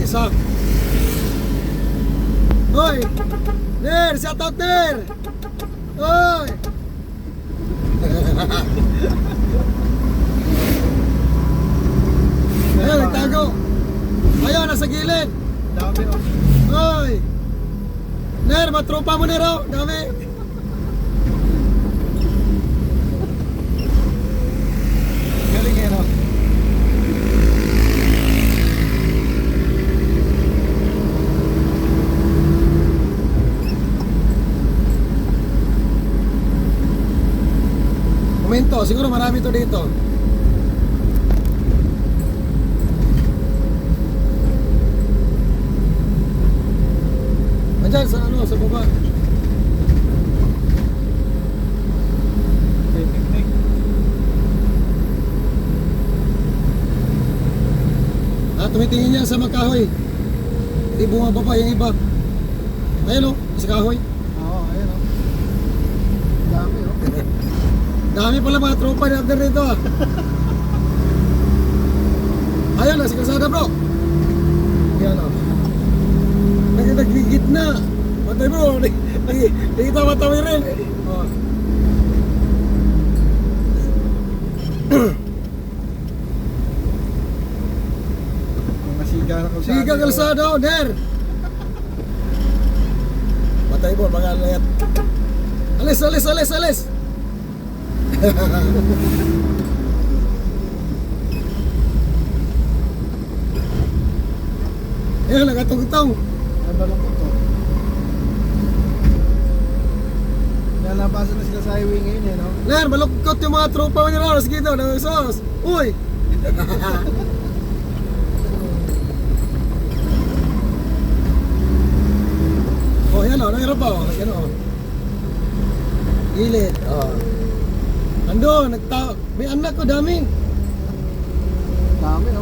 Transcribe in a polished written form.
isa. Hoy! Ner! Shout out Ner! Hoy! Ayun, nagtago. Ayun, nasa gilid. Dami oh. Hoy! Ner, matropa mo Ner oh. Dami. Galing eh no. Komento, siguro marami to dito. Andyan sa ano, sa baba. May picnic. Tumitingin yan sa magkahoy. Hindi bumababa yung iba. Ayun oh, sa kahoy. Oo, ayun oh. Dami oh. Dami pala mga tropa na after dito ah. Ayun na, si Kalsada bro. Yan o. Nagigit na. Matay bro, nagitawa-tawi rin. Oh. Mga siga na kalsada. Siga Kalsada o, der. Matay bro, mga layat. Alis, alis, alis, alis. Ayan, nagatong-tong. Ang balong ito. Nalabasan na sila sa highway ngayon eh no. Ler, malukot yung mga tropa mo nila. Sige daw, nangyasos. Uy! Oh, yan o, nangyarap pa o. Yan o. Gilid, o. Ando, may anak ko, dami. Dami no.